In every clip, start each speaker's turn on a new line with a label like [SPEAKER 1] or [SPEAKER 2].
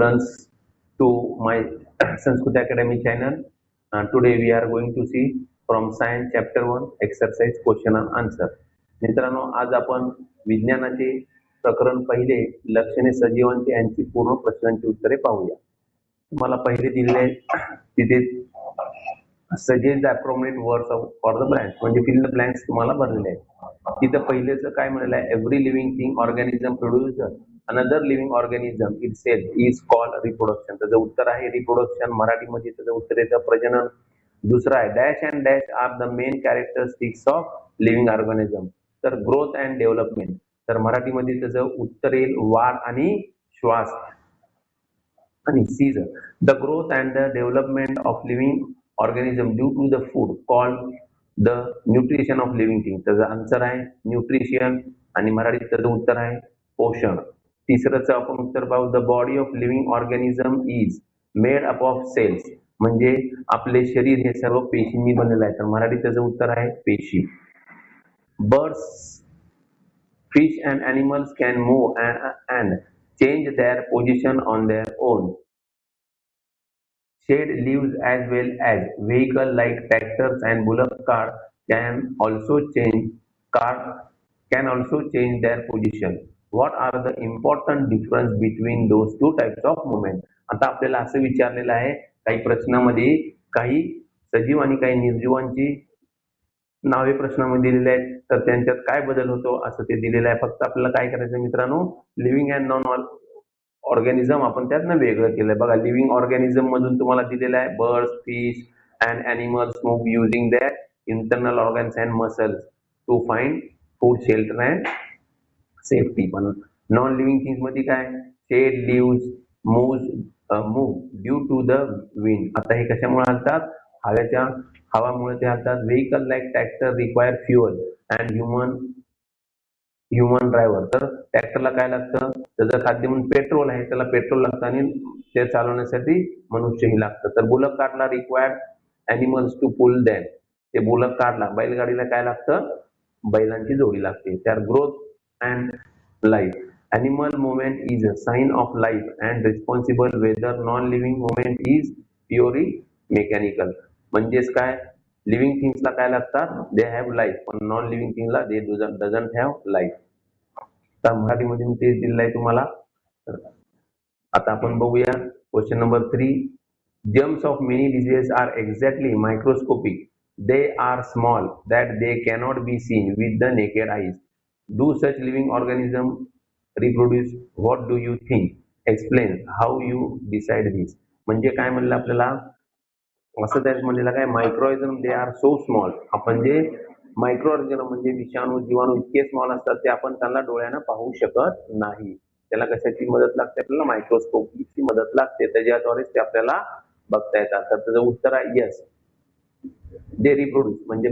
[SPEAKER 1] Students to my Sanskrit Academy channel. Today we are going to see from Science Chapter 1 exercise question and answer. मित्रांनो, आज आपण विज्ञानाचे प्रकरण पहिले लक्षणे सजीवांची यांची पूर्ण प्रश्नांची उत्तरे पाहूया. तुम्हाला पहिले दिलेले तिथे suggest appropriate words for the blanks म्हणजे फिल द ब्लँक्स तुम्हाला भरलेले आहेत. तिथं पहिलेच काय म्हटलेलं आहे, every living thing organism producer another living organism it self is called reproduction. त्याचं उत्तर आहे रिप्रोडक्शन. मराठीमध्ये त्याचं उत्तर येतं प्रजनन. दुसरा आहे dash and dash are the main characteristics of living organism. तर ग्रोथ अँड डेव्हलपमेंट. तर मराठीमध्ये त्याचं उत्तर येईल वाढ आणि श्वास आणि सीझन. The growth and the development of living organism due to the food called the nutrition of living thing. त्याचं आन्सर आहे न्यूट्रिशन आणि मराठीत त्याचं उत्तर आहे पोषण. तिसरंच आपण उत्तर पाहू, the body of living organism is made up of cells. म्हणजे आपले शरीर हे सर्व पेशींनी बनलेलं आहे. तर मराठीत त्याचं उत्तर आहे पेशी. Birds, fish and animals can move and change their position on their own. Shed leaves as well as vehicle like tractors and bullock cart can also change their position. What are the important difference between those two types of movement? आता आपल्याला असं विचारलेलं आहे, काही प्रश्नामध्ये काही सजीव आणि काही निर्जीवांची नावे प्रश्नामध्ये दिलेले आहेत. तर त्यांच्यात काय बदल होतो असं ते दिलेलं आहे. फक्त आपल्याला काय करायचं मित्रांनो, लिव्हिंग अँड नॉन ऑर्गॅनिझम आपण त्यातनं वेगळं केलंय. बघा, लिव्हिंग ऑर्गॅनिझम मधून तुम्हाला दिलेलं आहे birds, fish and animals move using their internal organs and muscles to find food, shelter and safety. पण नॉन लिव्हिंग थिंग्स मध्ये काय, shed, leaves, move due to the wind. आता हे कशामुळे हलतात, हवामुळे ते हलतात. Vehicle like tractor require fuel and human driver. तर ट्रॅक्टरला काय लागतं, त्याचं खाद्य म्हणून पेट्रोल आहे, त्याला पेट्रोल लागतं आणि ते चालवण्यासाठी मनुष्यही लागतं. तर बुलक कार्टला required animals to pull them. ते बुलक कार्टला, बैलगाडीला काय लागतं, बैलांची जोडी लागते. तर growth and life. Animal movement is a sign of life and responsible whether non-living movement is purely mechanical. म्हणजेच काय, लिव्हिंग थिंग्सला काय लागतात, दे हॅव लाईफ, पण नॉन लिव्हिंग थिंगला दे डझंट हॅव लाईफ. तर मराठीमध्ये ते दिलेलं आहे तुम्हाला. आता आपण बघूया question number 3. Germs of many diseases are exactly microscopic. They are small that they cannot be seen with the naked eyes. Do such living organisms reproduce? What do you think? Explain how you decide this. म्हणजे काय म्हणलं आपल्याला, असं त्यात म्हणलेलं काय, मायक्रोऑर्गॅनिझम they are so small. आपण जे मायक्रोऑर्गॅनिझम म्हणजे विषाणू, जीवाणू इतके स्मॉल असतात ते आपण त्यांना डोळ्यानं पाहू शकत नाही. त्याला कशाची मदत लागते, आपल्याला मायक्रोस्कोपची मदत लागते, त्याच्याद्वारेच ते आपल्याला बघता येतात. तर त्याचं उत्तर आहे यस, दे रिप्रोड्यूस. म्हणजे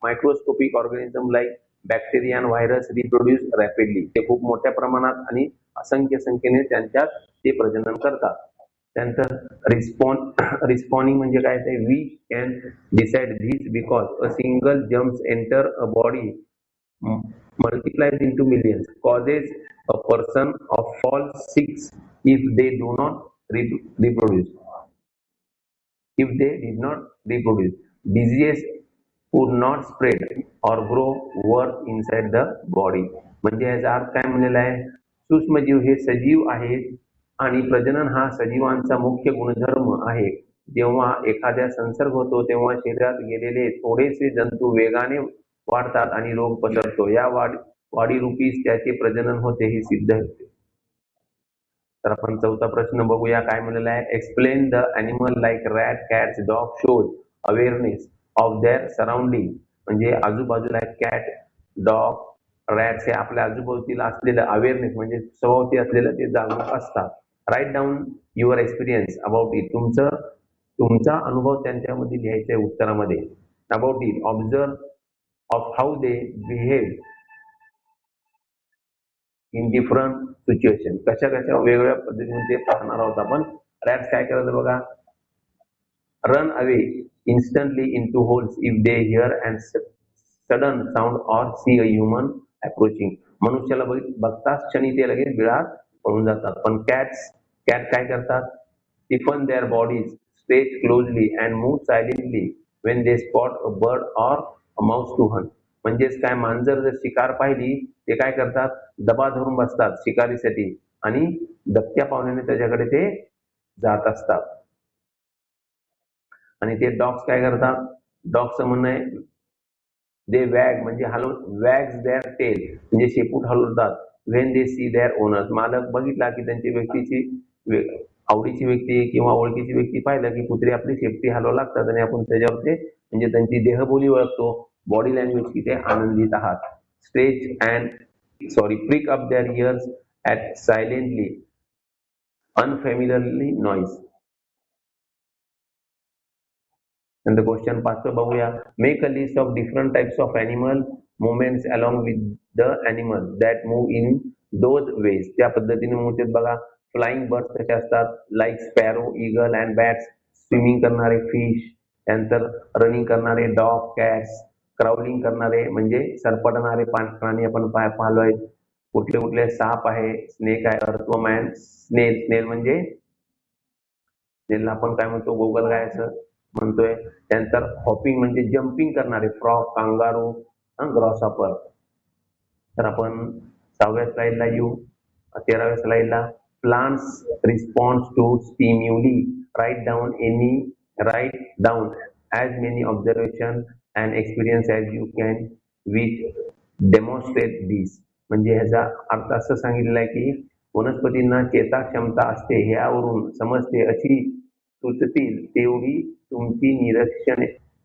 [SPEAKER 1] मायक्रोस्कोपिक ऑर्गॅनिझम लाईक बॅक्टेरिया आणि व्हायरस रिप्रोड्यूस रॅपिडली. ते खूप मोठ्या प्रमाणात आणि असंख्य संख्येने त्यांच्यात ते प्रजनन करतात. त्यानंतर रिस्पॉन्डिंग म्हणजे काय, ते we can decide this because a single jumps enter a body multiplies into millions, causes a person of fall sick if they do not reproduce. If they did not reproduce, disease could not spread or grow worse inside the body. म्हणजे याचा अर्थ काय म्हणलेला आहे, सूक्ष्मजीव हे सजीव आहेत आणि प्रजनन हा सजीवांचा मुख्य गुणधर्म आहे. जेव्हा एखाद्या संसर्ग होतो तेव्हा शरीरात गेलेले थोडेसे जंतू वेगाने वाढतात आणि रोग पसरतो. या वाढीरूपीच त्याचे प्रजनन होते हे सिद्ध होते. तर आपण चौथा प्रश्न बघूया काय म्हणलेला आहे. Explain the animal like rat, cats, dog shows awareness of their surrounding. म्हणजे आजूबाजूला कॅट, डॉग, रॅट्स हे आपल्या आजूबाजूला असलेलं अवेअरनेस म्हणजे सभोवती असलेलं ते जागरूक असतात. Write down your experience about it. तुमचा अनुभव त्यांच्यामध्ये लिहायचा आहे उत्तरामध्ये. About it, observe of how they behave in different situation. कशा वेगवेगळ्या पद्धतीने ते पाहणार आहोत आपण. रॅट्स काय करायचं बघा, run away instantly into holes if they hear and sudden sound or see a human approaching. मनुष्याला बघताच क्षणी ते लगेच बिळात पळून जातात. पण कॅट काय करतात? Stiffen their bodies, stretch closely and move silently when they spot a bird or a mouse to hunt. म्हणजेच काय, मांजर जर शिकार पाहिली ते काय करतात? दबा धरून बसतात शिकारीसाठी आणि दबक्या पावण्याने त्याच्याकडे ते जात असतात. आणि ते डॉग्स काय करतात? डॉग्सचं म्हणणं आहे दे वॅग म्हणजे वॅग्स देअर टेल म्हणजे शेपूट हलवतात when they see their owners. मालक बघितला की त्यांची आवडीची व्यक्ती किंवा ओळखीची व्यक्ती पाहिलं की कुत्रे आपली शेपटी हलवू लागतात आणि आपण त्याच्यावर ते म्हणजे त्यांची देहबोली ओळखतो, बॉडी लँग्वेज की ते आनंदित आहात. Stretch and prick up their ears at silently unfamiliarly noise. And the question पाचवं बघूया. Make a list of different types of animal movements along with the animals that move in those ways. त्या पद्धतीने मूव्हतात बघा. Flying birds कसे असतात? Like sparrow, eagle and bats. Swimming करणारे fish, त्यानंतर running करणारे डॉग, कॅट्स. क्राउलिंग करणारे म्हणजे सरपटणारे प्राणी आपण पाहिलोय. कुठले कुठले? साप आहे, स्नेक आहे, अर्थवर्म, स्नेल म्हणजे स्नेलला आपण काय म्हणतो? गोगल गाय असं म्हणतोय. त्यानंतर हॉपिंग म्हणजे जम्पिंग करणारे फ्रॉग, कांगारू, ग्रॉसहॉपर. तर आपण 6व्या स्लाइडला येऊ. 13व्या स्लाइडला plants response to stimuli. Right down as many observation and experience as you can which demonstrate this. म्हणजे ह्याचा अर्थ असं सांगितलेला आहे की वनस्पतींना चेता क्षमता असते ह्यावरून समजते अशी सुचतील तेवढी तुमची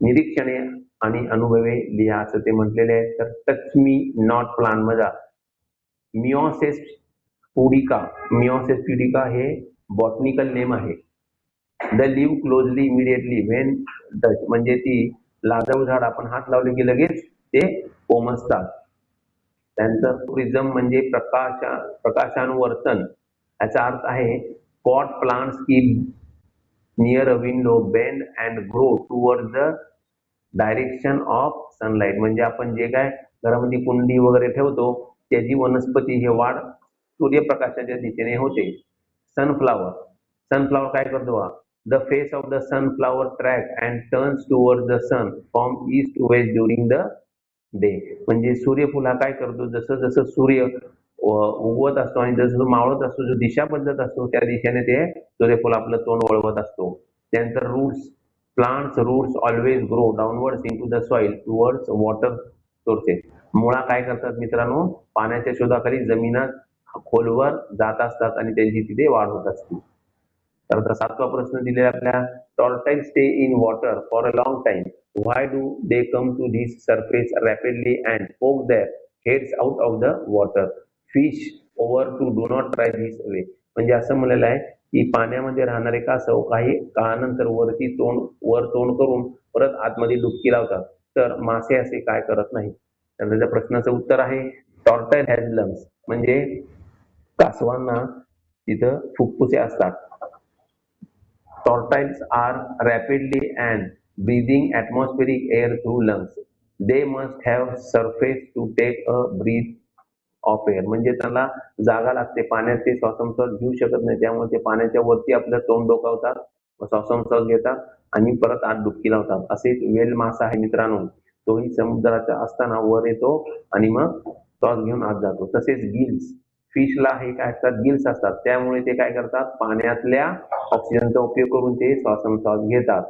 [SPEAKER 1] निरीक्षणे आणि अनुभवे लिहा असं ते म्हटलेले आहे. तर टच मी नॉट प्लांट मजा मिओसिस पुडिका हे बॉटनिकल नेम आहे. The leave closely immediately when touch म्हणजे ती लाजळू झाड आपण हात लावले की लगेच ते कोमसतात. त्यानंतर प्रिझम म्हणजे प्रकाशानुवर्तन. याचा अर्थ आहे पॉट प्लांट्स की near a window bend and grow toward the direction of sunlight. म्हणजे आपण जे काय घरामध्ये कुंडी वगैरे ठेवतो त्याची वनस्पती हे वाढ सूर्यप्रकाशाच्या दिशेने होते. सनफ्लावर काय करतो? The face of the sunflower track and turns toward the sun from east to west during the day. म्हणजे सूर्यफूल हा काय करतो? जसं जसं सूर्य उगवत असतो आणि जसं मावळत असतो, जो दिशा बदलत असतो त्या दिशेने ते सूर्यफूल आपलं तोंड वळवत असतो. त्यानंतर plants roots always grow downwards into the soil towards water sources. मुळा काय करतात मित्रांनो? पाण्याच्या शोधाखाली जमिनात खोलवर जात असतात आणि त्यांची तिथे वाढ होत असते. तर 7वा प्रश्न दिलेला आपल्या. Turtles stay in water for a long time. Why do they come to this surface rapidly and poke their heads out of the water? Fish over to do not try this way. म्हणजे असं म्हणलेलं आहे की पाण्यामध्ये राहणारे कासव काही काळानंतर वर तोंड करून परत आतमध्ये डुबकी लावतात, तर मासे असे काय करत नाही. तर त्याच्या प्रश्नाचं उत्तर आहे टॉर्टाइल हॅज लंग्स. म्हणजे कासवांना तिथं फुफ्फुसे असतात. Tortoises are rapidly and breathing atmospheric air through lungs. They must have surface to take a breath of air. म्हणजे त्यांना जागा लागते, पाण्यात ते श्वासोच्छ्वास घेऊ शकत नाही, त्यामुळे ते पाण्याच्या वरती आपलं तोंड डोकावतात, श्वासोच्छ्वास घेतात आणि परत आत डुबकी लावतात. असेच वेल मासा आहे मित्रांनो, तोही समुद्राचा असताना वर येतो आणि मग श्वास घेऊन आत जातो. तसेच गिल्स, फिशला हे काय असतात? गिल्स असतात, त्यामुळे ते काय करतात? पाण्यातल्या ऑक्सिजनचा उपयोग करून ते श्वासोच्छ्वास घेतात.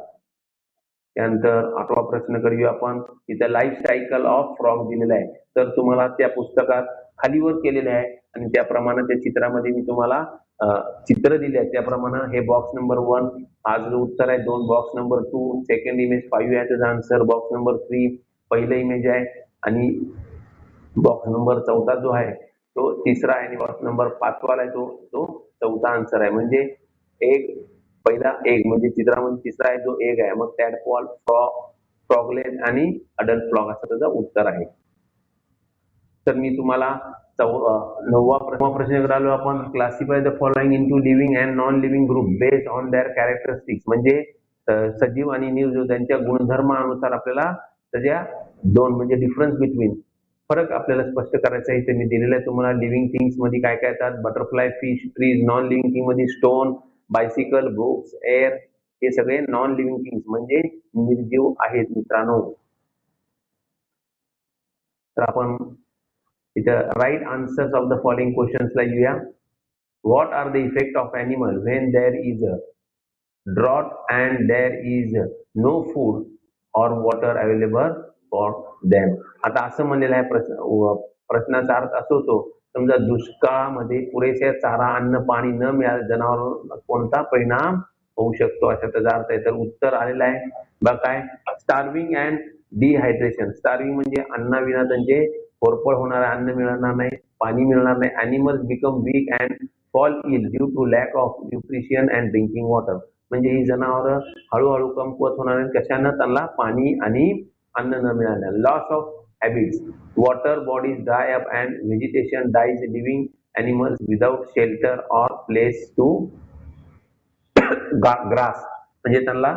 [SPEAKER 1] त्यानंतर 8वा प्रश्न करूया आपण. इथं लाईफ सायकल ऑफ फ्रॉग दिलेला आहे. तर तुम्हाला त्या पुस्तकात खालीवर केलेले आहे आणि त्याप्रमाणे त्या चित्रामध्ये मी तुम्हाला चित्र दिले आहे. त्याप्रमाणे हे बॉक्स नंबर 1 आज उत्तर आहे. 2 बॉक्स नंबर 2 सेकंड इमेज 5 आहे त्याचा आन्सर. बॉक्स नंबर 3 पहिलं इमेज आहे आणि बॉक्स नंबर 14 जो आहे तो तिसरा आहे आणि बॉक्स नंबर 5 वाला आहे तो चौथा आन्सर आहे. म्हणजे पहिला एग म्हणजे चित्रामध्ये तिसरा आहे जो एग आहे. मग टॅडपॉल, फ्रॉगलेट आणि अडल्ट फ्रॉग असं त्याचं उत्तर आहे. तर मी तुम्हाला 9वा प्रश्न करालो आपण. Classify the following into living and non living group based on their characteristics. म्हणजे सजीव आणि निर्जीव त्यांच्या गुणधर्मानुसार आपल्याला त्याच्या दोन म्हणजे डिफरन्स बिटवीन फरक आपल्याला स्पष्ट करायचा आहे. इथे मी दिलेलं आहे तुम्हाला. लिव्हिंग थिंग्स मध्ये काय काय येतात? Butterfly, fish, trees. Non living thing मध्ये स्टोन, बायसिकल, बुक्स, एअर. हे सगळे नॉन लिव्हिंग थिंग्स म्हणजे निर्जीव आहेत मित्रांनो. तर आपण इथं write answers of the following क्वेश्चन्सला लिहूया. What are the effect of animal when there is a drought and there is no food or water available for them. आता असं म्हणलेलं आहे प्रश्नाचा अर्थ असं होतो, समजा दुष्काळामध्ये पुरेसे चारा, अन्न, पाणी न मिळालं जनावरांवर कोणता परिणाम होऊ शकतो, अशा त्याचा अर्थ आहे. तर उत्तर आलेलं आहे बघा काय, स्टार्विंग अँड डिहायड्रेशन. स्टार्विंग म्हणजे अन्नाविना त्यांचे होरपळ होणार आहे, अन्न मिळणार नाही, पाणी मिळणार नाही. Animals become weak and fall ill due to lack of nutrition and drinking water. म्हणजे ही जनावरं हळूहळू कमकुवत होणार आहेत. कशानं? त्यांना पाणी आणि अन्न न मिळालं. Loss of habits. Water bodies dry up and vegetation dies, living animals without shelter or place to grass. म्हणजे त्यांना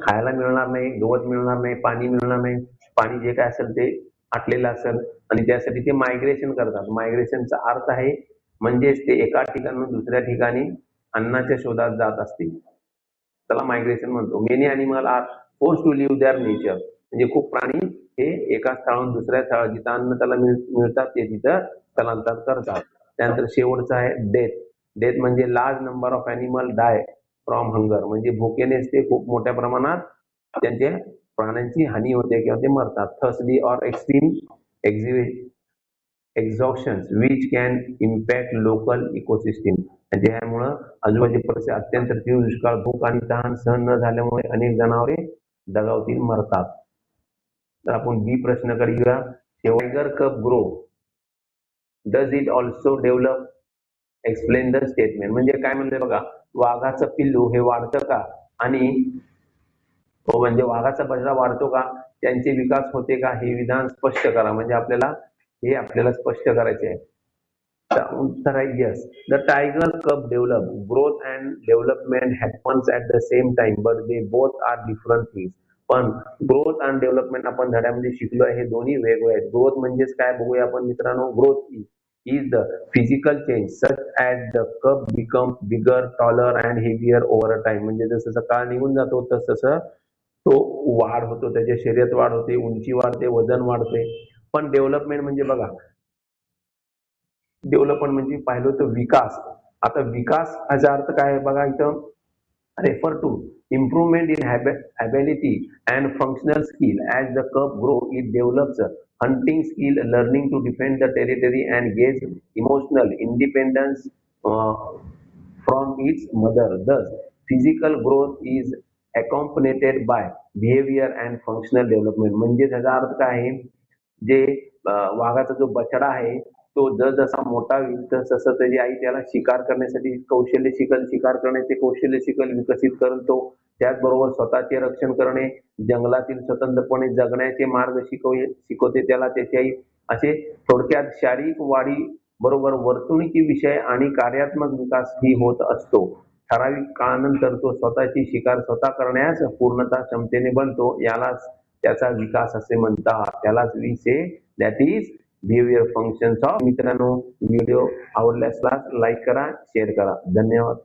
[SPEAKER 1] खायला मिळणार नाही, गवत मिळणार नाही, पाणी मिळणार नाही. पाणी जे काय असेल ते आटलेलं असेल आणि त्यासाठी ते मायग्रेशन करतात. मायग्रेशनचा अर्थ आहे म्हणजेच ते एका ठिकाणून दुसऱ्या ठिकाणी अन्नाच्या शोधात जात असतील, त्याला मायग्रेशन म्हणतो. Many animal are force to leave their nature. म्हणजे खूप प्राणी हे एका स्थळाहून दुसऱ्या स्थळात जिथं अन्न त्याला मिळतात ते तिथं स्थलांतर करतात. त्यानंतर शेवटचं आहे डेथ. डेथ म्हणजे large number of animal die from hunger. म्हणजे भुकेनेच ते खूप मोठ्या प्रमाणात त्यांच्या प्राण्यांची हानी होते किंवा ते मरतात. Thirsty or extreme exhaustion which can impact local ecosystem. म्हणजे ह्यामुळं आजूबाजूची परिस्थिती अत्यंत तीव्र दुष्काळ, भूक आणि तहान सहन न झाल्यामुळे अनेक जनावरे दगावतील, मरतात. तर आपण बी प्रश्नाकडे घेऊया. टायगर कब grow, does it also develop, explain the statement. म्हणजे काय म्हणते बघा, वाघाचं पिल्लू हे वाढतं का आणि म्हणजे वाघाचा बछडा वाढतो का, त्यांचे विकास होते का, हे विधान स्पष्ट करा. म्हणजे आपल्याला स्पष्ट करायचे आहे. उत्तर आहे yes. The tiger cub develop, growth and development happens at the same time but they both are different things. पण ग्रोथ आणि डेव्हलपमेंट आपण धड्यामध्ये शिकलो आहे, हे दोन्ही वेगवेगळे आहेत. ग्रोथ म्हणजेच काय बघूया आपण मित्रांनो. Growth is the physical change such as the cub become bigger, taller and heavier over a time. म्हणजे जसं काळ निघून जातो तसं तो वाढ होतो, त्याच्या शरीरात वाढ होते, उंची वाढते, वजन वाढते. पण डेव्हलपमेंट म्हणजे बघा, डेव्हलपमेंट म्हणजे पाहिलं तर विकास. आता विकास याचा अर्थ काय आहे बघा, इथं refer to improvement in ability and functional skill. As the cub grow, it develops hunting skill, learning to defend the territory and gains emotional independence uh, from its mother. Thus, physical growth is accompanied by behavior and functional development. म्हणजे त्याचा अर्थ काय आहे, जे वाघाचा जो बछडा आहे तो जसा मोठा होईल तसं त्याची आई त्याला शिकार करण्यासाठी कौशल्य शिकल, शिकार करण्याचे कौशल्य शिकल, विकसित करतो. त्याचबरोबर स्वतःचे रक्षण करणे, जंगलातील स्वतंत्रपणे जगण्याचे मार्ग शिकवते त्याला त्याची आई. असे थोडक्यात शारीरिक वाढी बरोबर वर्तणुकी विषय आणि कार्यात्मक विकास ही होत असतो. ठराविक काळानंतर तो स्वतःची शिकार स्वतः करण्यास पूर्णतः क्षमतेने बनतो. यालाच त्याचा विकास असे म्हणतात. त्यालाच we say that is behaviour functions of. मित्रांनो, व्हिडिओ आवडल्यास लाईक करा, शेअर करा. धन्यवाद.